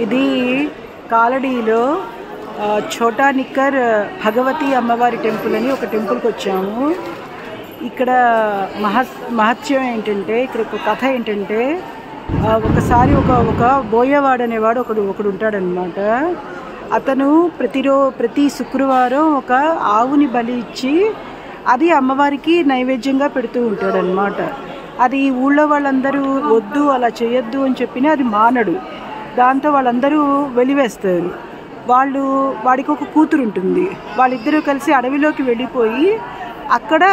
ఇది కాలడీలో ఛోటా నిక్కర్ భగవతి అమ్మవారి టెంపుల్ అని ఒక టెంపుల్కి వచ్చాము. ఇక్కడ మహత్యం ఏంటంటే, ఇక్కడ ఒక కథ ఏంటంటే, ఒకసారి ఒక బోయవాడు అనేవాడు ఒకడు ఉంటాడనమాట. అతను ప్రతి శుక్రవారం ఒక ఆవుని బలి ఇచ్చి అది అమ్మవారికి నైవేద్యంగా పెడుతూ ఉంటాడనమాట. అది ఊళ్ళో వాళ్ళందరూ వద్దు అలా చేయొద్దు అని చెప్పినా అది మానడు. దాంతో వాళ్ళందరూ వెలివేస్తారు. వాడికి ఒక కూతురు ఉంటుంది. వాళ్ళిద్దరూ కలిసి అడవిలోకి వెళ్ళిపోయి అక్కడ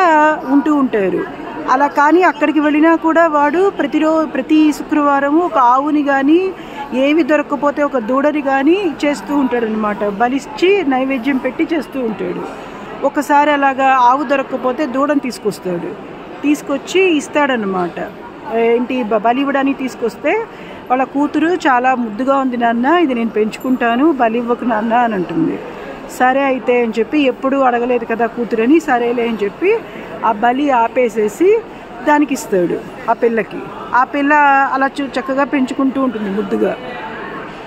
ఉంటూ ఉంటారు. అలా కానీ అక్కడికి వెళ్ళినా కూడా వాడు ప్రతి శుక్రవారము ఒక ఆవుని కానీ, ఏవి దొరకకపోతే ఒక దూడని కానీ చేస్తూ ఉంటాడనమాట. బలిచ్చి నైవేద్యం పెట్టి చేస్తూ ఉంటాడు. ఒకసారి అలాగా ఆవు దొరకకపోతే దూడని తీసుకొచ్చి ఇస్తాడనమాట. ఏంటి బలి ఇవ్వడానికి తీసుకొస్తే వాళ్ళ కూతురు చాలా ముద్దుగా ఉంది నాన్న, ఇది నేను పెంచుకుంటాను, బలి ఇవ్వకు నాన్న అని అంటుంది. సరే అయితే అని చెప్పి, ఎప్పుడూ అడగలేదు కదా కూతురని, సరేలే అని చెప్పి ఆ బలి ఆపేసేసి దానికి ఇస్తాడు ఆ పిల్లకి. ఆ పిల్ల అలా చక్కగా పెంచుకుంటూ ఉంటుంది ముద్దుగా.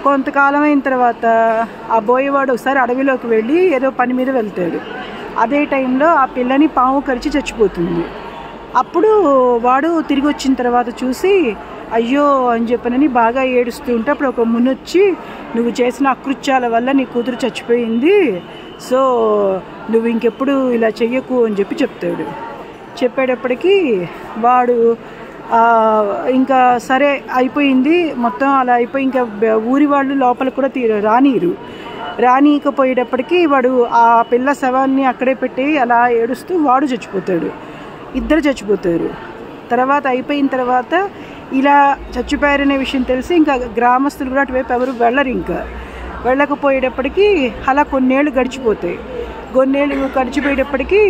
కొంతకాలం అయిన తర్వాత ఆ బోయేవాడు ఒకసారి అడవిలోకి వెళ్ళి ఏదో పని మీద వెళ్తాడు. అదే టైంలో ఆ పిల్లని పాము కరిచి చచ్చిపోతుంది. అప్పుడు వాడు తిరిగి వచ్చిన తర్వాత చూసి అయ్యో అని చెప్పనని బాగా ఏడుస్తూ ఉంటే, అప్పుడు ఒక మునొచ్చి, నువ్వు చేసిన అకృత్యాల వల్ల నీ కూతురు చచ్చిపోయింది, సో నువ్వు ఇంకెప్పుడు ఇలా చెయ్యకు అని చెప్తాడు. చెప్పేటప్పటికీ వాడు ఇంకా సరే అయిపోయింది మొత్తం, అలా అయిపోయి ఇంకా ఊరి వాళ్ళు లోపల కూడా రానీయకపోయేటప్పటికీ వాడు ఆ పిల్ల శవాన్ని అక్కడే పెట్టి అలా ఏడుస్తూ వాడు చచ్చిపోతాడు. ఇద్దరు చచ్చిపోతారు. తర్వాత అయిపోయిన తర్వాత ఇలా చచ్చిపోయారనే విషయం తెలిసి ఇంకా గ్రామస్తులు కూడా అటువైపు ఎవరు వెళ్ళరు. ఇంకా వెళ్ళకపోయేటప్పటికీ అలా కొన్నేళ్ళు గడిచిపోయేటప్పటికీ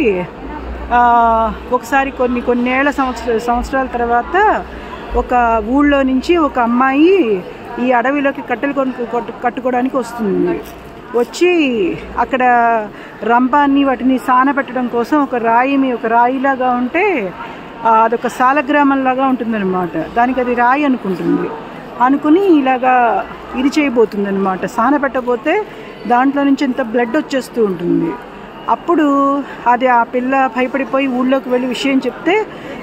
ఒకసారి కొన్నేళ్ల సంవత్సరాల తర్వాత ఒక ఊళ్ళో నుంచి ఒక అమ్మాయి ఈ అడవిలోకి కట్టెలు కట్టుకోవడానికి వస్తుంది. వచ్చి అక్కడ రంపాన్ని వాటిని సానబెట్టడం కోసం ఒక రాయిలాగా ఉంటే అదొక సాలగ్రామంలాగా ఉంటుందన్నమాట. దానికి అది రాయి అనుకుని ఇలాగా ఇది చేయబోతుంది అనమాట. సానబెట్టబోతే దాంట్లో నుంచి ఎంత బ్లడ్ వచ్చేస్తూ ఉంటుంది. అప్పుడు అది ఆ పిల్ల భయపడిపోయి ఊళ్ళోకి వెళ్ళి విషయం చెప్తే,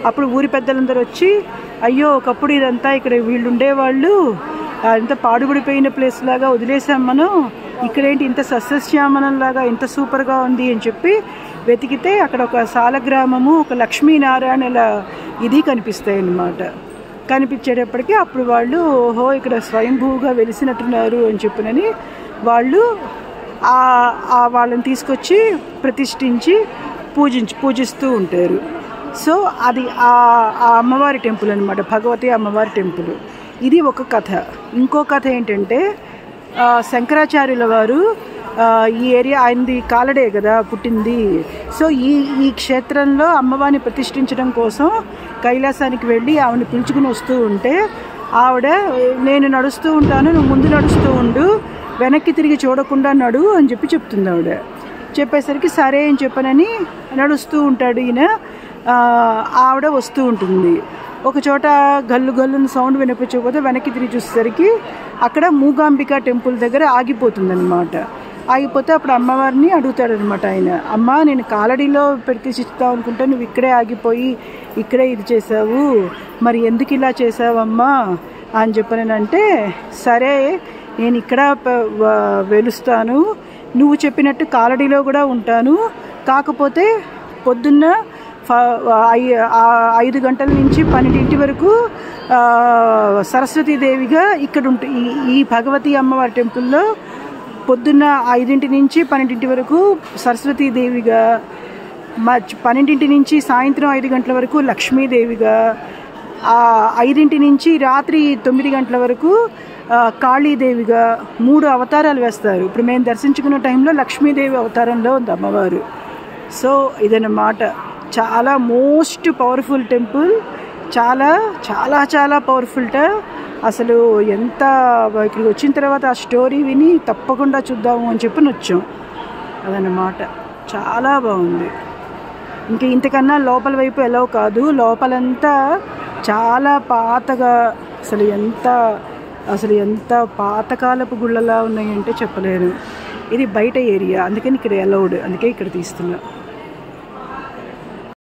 అప్పుడు ఊరి పెద్దలందరూ వచ్చి, అయ్యో ఒకప్పుడు ఇదంతా ఇక్కడ వీళ్ళు ఉండేవాళ్ళు, ఇంత పాడుబడిపోయిన ప్లేస్ లాగా వదిలేసాం మనం, ఇక్కడేంటి ఇంత సస్యశ్యామలంలాగా ఇంత సూపర్గా ఉంది అని చెప్పి వెతికితే అక్కడ ఒక సాలగ్రామము, ఒక లక్ష్మీనారాయణల ఇది కనిపిస్తాయి అన్నమాట. కనిపించేటప్పటికీ అప్పుడు వాళ్ళు ఓహో ఇక్కడ స్వయంభూగా వెలిసినట్టున్నారు అని చెప్పినని వాళ్ళు వాళ్ళని తీసుకొచ్చి ప్రతిష్ఠించి పూజిస్తూ ఉంటారు. సో అది ఆ అమ్మవారి టెంపుల్ అనమాట, భగవతి అమ్మవారి టెంపుల్. ఇది ఒక కథ. ఇంకో కథ ఏంటంటే, శంకరాచార్యుల వారు ఈ ఏరియా, ఆయనది కాలడే కదా పుట్టింది. సో ఈ క్షేత్రంలో అమ్మవారిని ప్రతిష్ఠించడం కోసం కైలాసానికి వెళ్ళి ఆవిడని పిలుచుకుని వస్తూ ఉంటే, ఆవిడ నేను నడుస్తూ ఉంటాను, నువ్వు ముందు నడుస్తూ ఉండు, వెనక్కి తిరిగి చూడకుండా నడు అని చెప్తుంది ఆవిడ. చెప్పేసరికి సరే అని చెప్పనని నడుస్తూ ఉంటాడు ఈయన. ఆవిడ వస్తూ ఉంటుంది. ఒక చోట గల్లుని సౌండ్ వినిపించకపోతే వెనక్కి తిరిగి చూసేసరికి అక్కడ మూగాంబిక టెంపుల్ దగ్గర ఆగిపోతుందన్నమాట. ఆగిపోతే అప్పుడు అమ్మవారిని అడుగుతాడనమాట ఆయన, అమ్మ నేను కాలడీలో ప్రతిష్ఠిస్తావు అనుకుంటే నువ్వు ఇక్కడే ఆగిపోయి ఇక్కడే ఇది చేసావు, మరి ఎందుకు ఇలా చేసావమ్మా అని చెప్పనంటే, సరే నేను ఇక్కడ వెలుస్తాను, నువ్వు చెప్పినట్టు కాలడీలో కూడా ఉంటాను, కాకపోతే పొద్దున్న 5 గంటల నుంచి 12 వరకు సరస్వతీదేవిగా ఇక్కడ ఈ భగవతి అమ్మవారి టెంపుల్లో పొద్దున్న 5 నుంచి 12 వరకు సరస్వతీదేవిగా, 12 నుంచి సాయంత్రం 5 గంటల వరకు లక్ష్మీదేవిగా, 5 నుంచి రాత్రి 9 గంటల వరకు కాళీదేవిగా 3 అవతారాలు వేస్తారు. ఇప్పుడు మేము దర్శించుకున్న టైంలో లక్ష్మీదేవి అవతారంలో ఉంది అమ్మవారు. సో ఇదన్నమాట, చాలా మోస్ట్ పవర్ఫుల్ టెంపుల్, చాలా చాలా చాలా పవర్ఫుల్ట. అసలు ఎంత ఇక్కడికి వచ్చిన తర్వాత ఆ స్టోరీ విని తప్పకుండా చూద్దాము అని వచ్చాం. అదన్నమాట, చాలా బాగుంది. ఇంక ఇంతకన్నా లోపల వైపు ఎలవ్ కాదు. లోపలంతా చాలా పాతగా, అసలు ఎంత అసలు ఎంత పాతకాలపు గుళ్ళలా ఉన్నాయంటే చెప్పలేను. ఇది బయట ఏరియా, అందుకని ఇక్కడ అలౌడ్, అందుకే ఇక్కడ తీస్తున్నా.